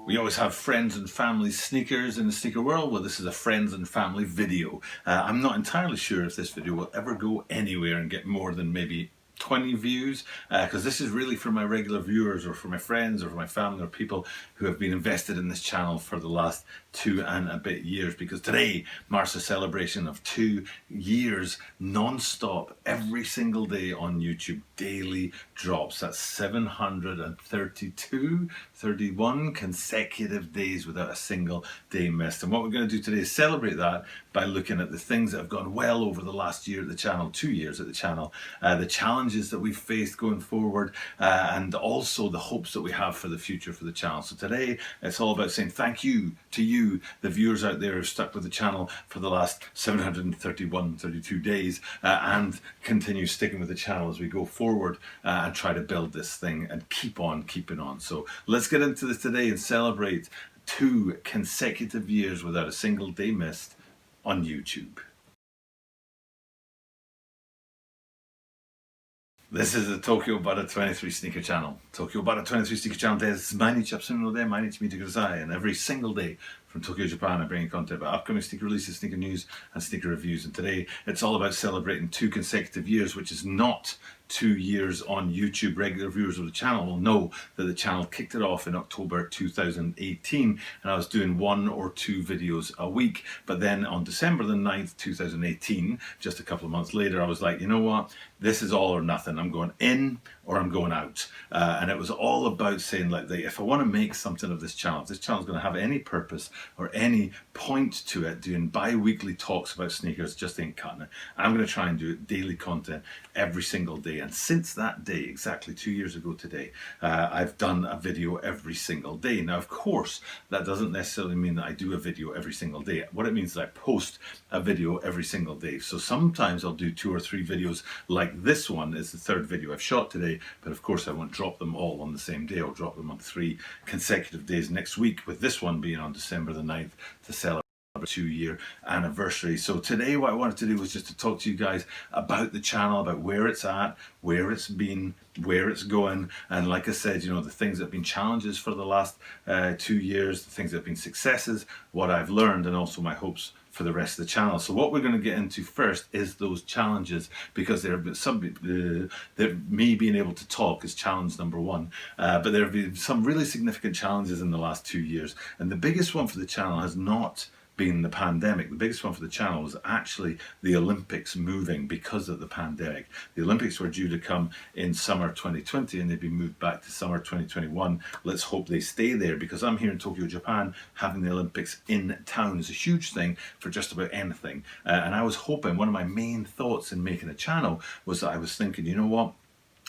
We always have friends and family sneakers in the sneaker world. Well, this is a friends and family video. I'm not entirely sure if this video will ever go anywhere and get more than maybe 20 views, because this is really for my regular viewers or for my friends or for my family or people who have been invested in this channel for the last 2 and a bit years, because today marks a celebration of 2 years non-stop every single day on YouTube, daily drops. That's 31 consecutive days without a single day missed. And what we're going to do today is celebrate that by looking at the things that have gone well over the last year at the channel, 2 years at the channel, the challenges that we've faced going forward, and also the hopes that we have for the future for the channel. So today it's all about saying thank you to you, the viewers out there who've stuck with the channel for the last 32 days, and continue sticking with the channel as we go forward and try to build this thing and keep on keeping on. So let's get into this today and celebrate 2 consecutive years without a single day missed on YouTube. This is the Tokyo Butter 23 Sneaker Channel. Tokyo Butter 23 Sneaker Channel です。毎日アップするので毎日見てください。And every single day from Tokyo, Japan, I bring you content about upcoming sneaker releases, sneaker news, and sneaker reviews. And today, it's all about celebrating 2 consecutive years, which is not 2 years on YouTube. Regular viewers of the channel will know that the channel kicked it off in October 2018, and I was doing 1 or 2 videos a week. But then on December the 9th, 2018, just a couple of months later, I was like, you know what? This is all or nothing. I'm going in or I'm going out. And it was all about saying, like, if I want to make something of this channel, if this channel is going to have any purpose or any point to it, doing bi-weekly talks about sneakers just ain't cutting it. I'm going to try and do daily content every single day. And since that day, exactly 2 years ago today, I've done a video every single day. Now, of course, that doesn't necessarily mean that I do a video every single day. What it means is I post a video every single day. So sometimes I'll do 2 or 3 videos, like this one is the 3rd video I've shot today, but of course I won't drop them all on the same day. I'll drop them on 3 consecutive days next week, with this one being on December the 9th to celebrate a 2-year anniversary. So today what I wanted to do was just to talk to you guys about the channel, about where it's at, where it's been, where it's going, and like I said, you know, the things that have been challenges for the last 2 years, the things that have been successes, what I've learned, and also my hopes for the rest of the channel. So what we're going to get into first is those challenges, because there have been some, me being able to talk is challenge number 1, but there have been some really significant challenges in the last 2 years, and the biggest one for the channel has not been the pandemic. The biggest one for the channel was actually the Olympics moving because of the pandemic. The Olympics were due to come in summer 2020 and they've been moved back to summer 2021. Let's hope they stay there, because I'm here in Tokyo, Japan. Having the Olympics in town is a huge thing for just about anything. And I was hoping, one of my main thoughts in making a channel was that I was thinking, you know what?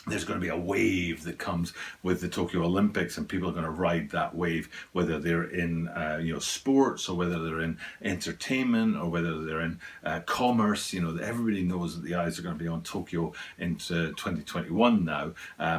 There's going to be a wave that comes with the Tokyo Olympics, and people are going to ride that wave, whether they're in sports, or whether they're in entertainment, or whether they're in commerce. You know, everybody knows that the eyes are going to be on Tokyo into 2021 now.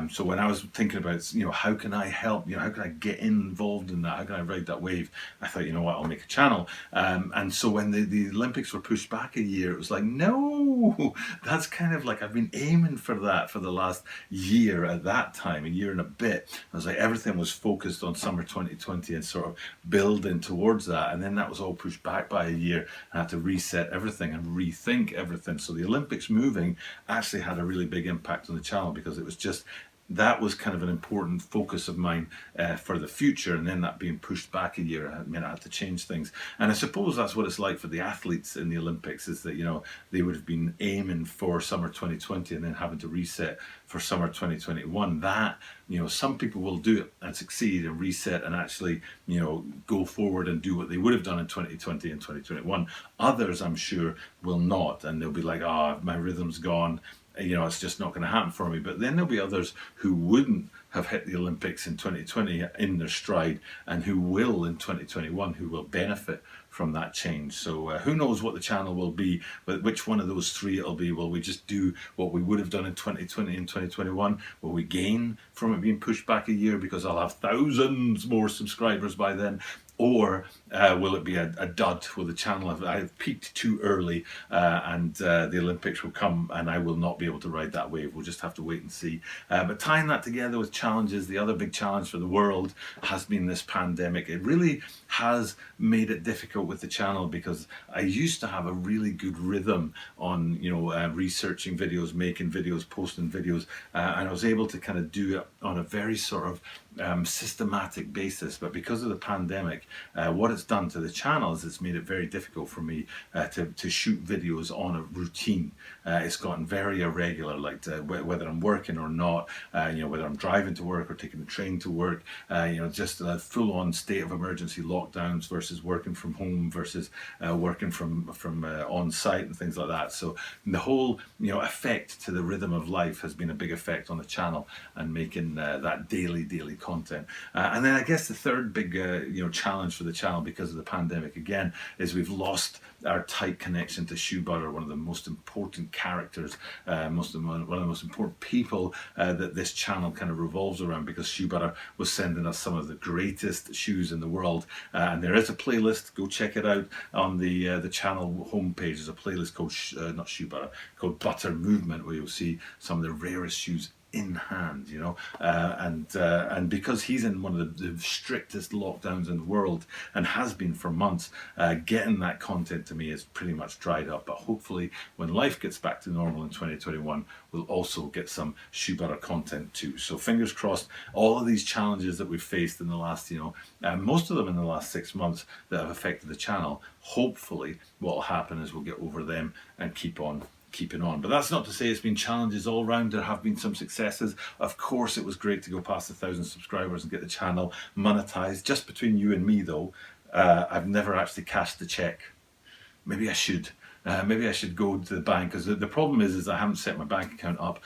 So when I was thinking about, you know, how can I help? You know, how can I get involved in that? How can I ride that wave? I thought, you know what, I'll make a channel. And so when the Olympics were pushed back a year, it was like, no, that's kind of like, I've been aiming for that for the last year at that time, a year and a bit. I was like, everything was focused on summer 2020 and sort of building towards that, and then that was all pushed back by a year. I had to reset everything and rethink everything. So the Olympics moving actually had a really big impact on the channel, because it was just, that was kind of an important focus of mine for the future, and then that being pushed back a year, I mean, I had to change things. And I suppose that's what it's like for the athletes in the Olympics, is that, you know, they would have been aiming for summer 2020 and then having to reset for summer 2021. That, you know, some people will do it and succeed and reset and actually, you know, go forward and do what they would have done in 2020 and 2021. Others, I'm sure, will not, and they'll be like, oh, my rhythm's gone, you know, it's just not going to happen for me. But then there'll be others who wouldn't have hit the Olympics in 2020 in their stride, and who will in 2021, who will benefit from that change. So who knows what the channel will be, but which one of those 3 it'll be. Will we just do what we would have done in 2020 and 2021? Will we gain from it being pushed back a year because I'll have thousands more subscribers by then? Or will it be a dud? Will the channel have peaked too early and the Olympics will come and I will not be able to ride that wave? We'll just have to wait and see. But tying that together with challenges, the other big challenge for the world has been this pandemic. It really has made it difficult with the channel because I used to have a really good rhythm on, researching videos, making videos, posting videos, and I was able to kind of do it on a very sort of systematic basis. But because of the pandemic, what it's done to the channel is it's made it very difficult for me to shoot videos on a routine. It's gotten very irregular, like whether I'm working or not, whether I'm driving to work or taking the train to work, just a full-on state of emergency lockdowns versus working from home versus working from on site and things like that. So the whole effect to the rhythm of life has been a big effect on the channel and making that daily content. And then I guess the third big challenge for the channel because of the pandemic again is we've lost our tight connection to Shoe Butter, one of the most important characters, one of the most important people that this channel kind of revolves around, because Shoe Butter was sending us some of the greatest shoes in the world. And there is a playlist, go check it out on the channel homepage. There's a playlist called not Shoe Butter, called Butter Movement, where you'll see some of the rarest shoes in hand, and because he's in one of the strictest lockdowns in the world and has been for months, getting that content to me is pretty much dried up. But hopefully when life gets back to normal in 2021, we'll also get some Shoe Butter content too. So fingers crossed, all of these challenges that we've faced in the last, most of them in the last 6 months that have affected the channel, hopefully what will happen is we'll get over them and keep on keeping on. But that's not to say it's been challenges all round. There have been some successes. Of course, it was great to go past 1,000 subscribers and get the channel monetized. Just between you and me though, I've never actually cashed the check. Maybe I should. Maybe I should go to the bank, because the problem is I haven't set my bank account up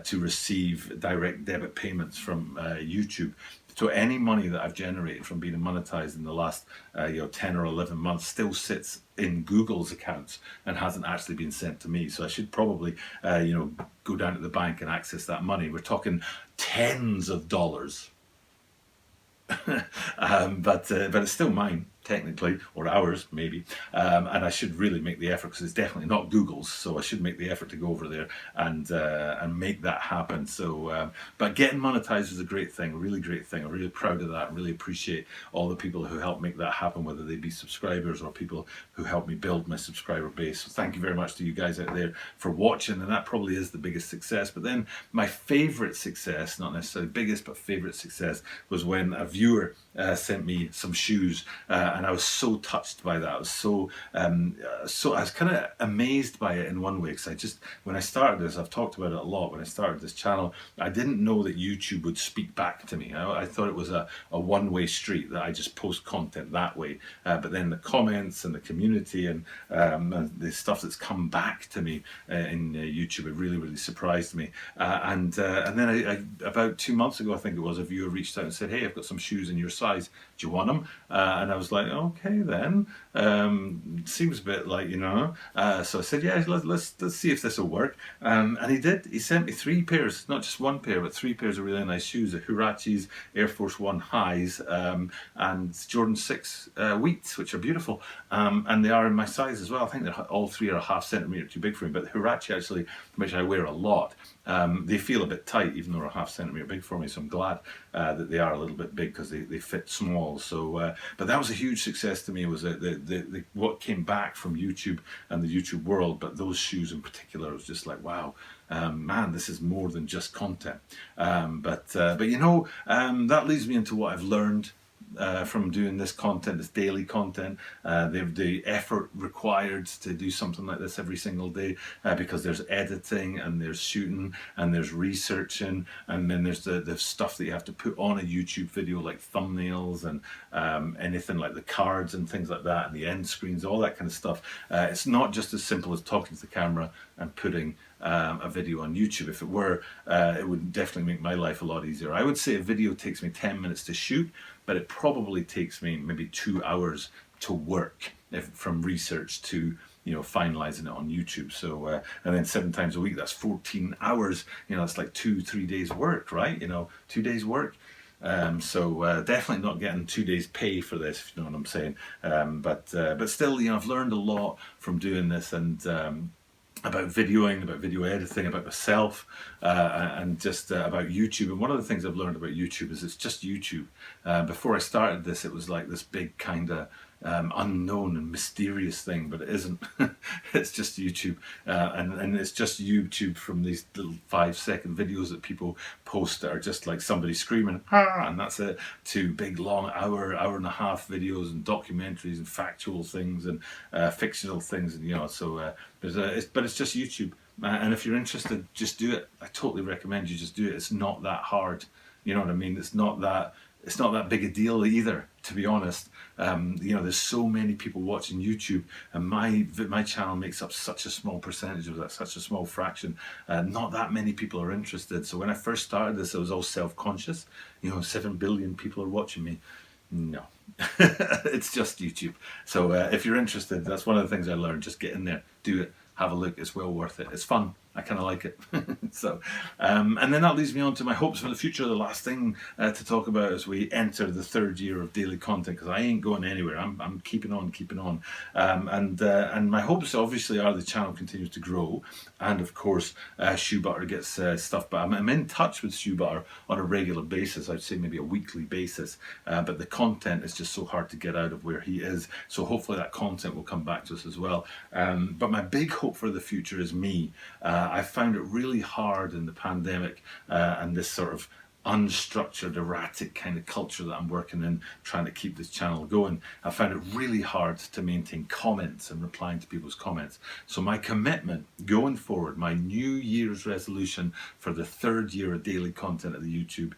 to receive direct debit payments from YouTube. So any money that I've generated from being monetized in the last 10 or 11 months still sits in Google's accounts and hasn't actually been sent to me. So I should probably go down to the bank and access that money. We're talking tens of dollars. But it's still mine technically, or ours maybe, and I should really make the effort, because it's definitely not Google's, so I should make the effort to go over there and make that happen. So but getting monetized is a great thing, a really great thing. I'm really proud of that. I really appreciate all the people who helped make that happen, whether they be subscribers or people who helped me build my subscriber base. So thank you very much to you guys out there for watching, and that probably is the biggest success. But then my favorite success, not necessarily biggest, but favorite success, was when a viewer sent me some shoes, and I was so touched by that. I was so I was kind of amazed by it in one way, because when I started this, I've talked about it a lot, when I started this channel, I didn't know that YouTube would speak back to me. I thought it was a one-way street, that I just post content that way, but then the comments and the community and the stuff that's come back to me in YouTube, it really surprised me. And then I about 2 months ago, I think it was, a viewer reached out and said, "Hey, I've got some shoes in your size, do you want them?" And I was like, okay then, seems a bit like, so I said, yeah, let's see if this will work. And he did. He sent me 3 pairs, not just 1 pair, but 3 pairs of really nice shoes, the Huaraches Air Force One highs, and Jordan 6 wheats, which are beautiful, and they are in my size as well. I think they're all 3 are a half centimetre too big for me, but the Huarache actually, which I wear a lot, they feel a bit tight, even though they're a half centimetre big for me, so I'm glad that they are a little bit big, because they fit small. So but that was a huge success to me, was the what came back from YouTube and the YouTube world. But those shoes in particular, was just like, wow, man, this is more than just content. But that leads me into what I've learned from doing this content, this daily content, the effort required to do something like this every single day, because there's editing and there's shooting and there's researching, and then there's the stuff that you have to put on a YouTube video, like thumbnails and anything like the cards and things like that, and the end screens, all that kind of stuff. It's not just as simple as talking to the camera and putting a video on YouTube. If it were, it would definitely make my life a lot easier. I would say a video takes me 10 minutes to shoot, but it probably takes me maybe 2 hours to work, from research to finalizing it on YouTube. So and then 7 times a week, that's 14 hours. It's like 2-3 days work, right? 2 days work. So definitely not getting 2 days pay for this, if you know what I'm saying. But still, I've learned a lot from doing this, and about videoing, about video editing, about myself, and just about YouTube. And one of the things I've learned about YouTube is it's just YouTube. Before I started this, it was like this big kind of unknown and mysterious thing, but it isn't. It's just YouTube, and it's just YouTube from these little 5-second videos that people post that are just like somebody screaming, "Ah!" and that's it, to big long hour and a half videos and documentaries and factual things and fictional things, and so but it's just YouTube. And if you're interested, just do it. I totally recommend you just do it. It's not that hard. You know what I mean? It's not that big a deal either, to be honest. There's so many people watching YouTube, and my channel makes up such a small percentage of that, such a small fraction. Not that many people are interested. So when I first started this, I was all self-conscious. 7 billion people are watching me. No, it's just YouTube. So if you're interested, that's one of the things I learned. Just get in there, do it, have a look. It's well worth it. It's fun. I kind of like it. So, and then that leads me on to my hopes for the future. The last thing to talk about as we enter the 3rd year of daily content, because I ain't going anywhere. I'm keeping on. And my hopes obviously are the channel continues to grow, and of course Shoe Butter gets stuff. But I'm in touch with Shoe Butter on a regular basis. I'd say maybe a weekly basis. But the content is just so hard to get out of where he is. So hopefully that content will come back to us as well. But my big hope for the future is me. I found it really hard in the pandemic and this sort of unstructured, erratic kind of culture that I'm working in, trying to keep this channel going. I found it really hard to maintain comments and replying to people's comments. So my commitment going forward, my New Year's resolution for the 3rd year of daily content at the YouTube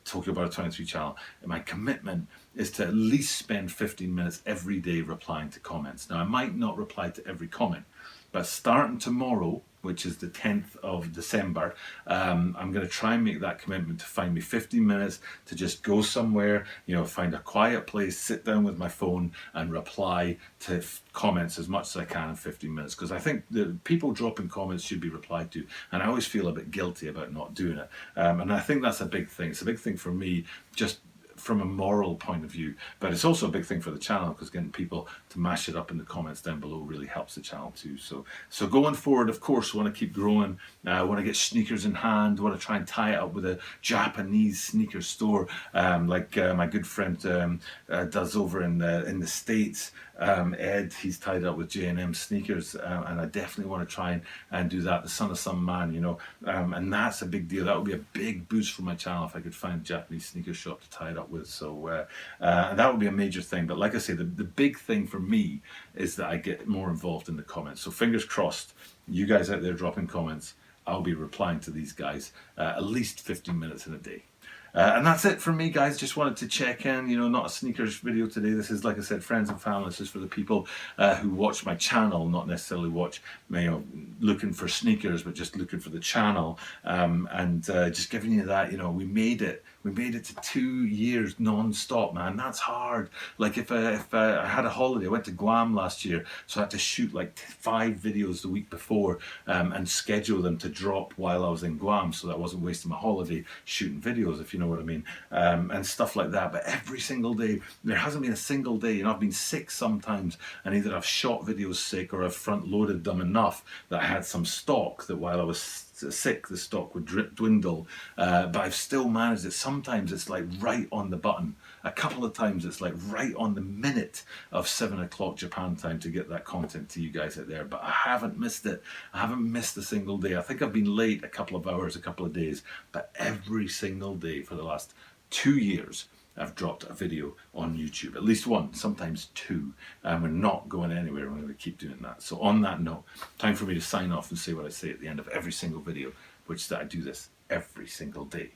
Tokyo Butter 23 channel, my commitment is to at least spend 15 minutes every day replying to comments. Now, I might not reply to every comment, but starting tomorrow, which is the 10th of December, I'm going to try and make that commitment to find me 15 minutes to just go somewhere, find a quiet place, sit down with my phone and reply to comments as much as I can in 15 minutes. Because I think the people dropping comments should be replied to. And I always feel a bit guilty about not doing it. And I think that's a big thing. It's a big thing for me, just from a moral point of view, but it's also a big thing for the channel, because getting people to mash it up in the comments down below really helps the channel too. So going forward, of course, want to keep growing. Want to get sneakers in hand. Want to try and tie it up with a Japanese sneaker store, like my good friend does over in the States. Ed, he's tied up with J&M sneakers, and I definitely want to try and do that. The son of some man, and that's a big deal. That would be a big boost for my channel if I could find a Japanese sneaker shop to tie it up with. So that would be a major thing. But like I say, the big thing for me is that I get more involved in the comments. So fingers crossed, you guys out there dropping comments, I'll be replying to these guys at least 15 minutes in a day. And that's it from me, guys. Just wanted to check in, not a sneakers video today. This is, like I said, friends and family. This is for the people who watch my channel, not necessarily watch, looking for sneakers, but just looking for the channel. And just giving you that, we made it. We made it to 2 years non-stop, man. That's hard. Like if I had a holiday, I went to Guam last year, so I had to shoot like 5 videos the week before and schedule them to drop while I was in Guam, so that I wasn't wasting my holiday shooting videos, if you know what I mean, and stuff like that. But every single day, there hasn't been a single day, I've been sick sometimes, and either I've shot videos sick or I've front-loaded them enough that I had some stock that while I was sick, the stock would dwindle, but I've still managed it. Sometimes it's like right on the button. A couple of times it's like right on the minute of 7 o'clock Japan time to get that content to you guys out there. But I haven't missed it. I haven't missed a single day. I think I've been late a couple of hours, a couple of days, but every single day for the last 2 years, I've dropped a video on YouTube, at least one, sometimes 2, and we're not going anywhere. We're going to keep doing that. So on that note, time for me to sign off and say what I say at the end of every single video, which is that I do this every single day.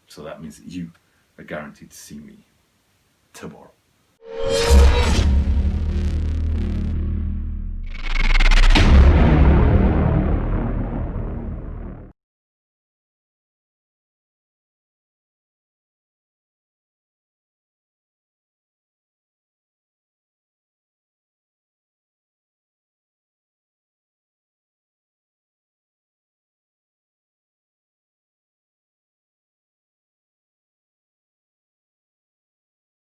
So that means that you are guaranteed to see me tomorrow.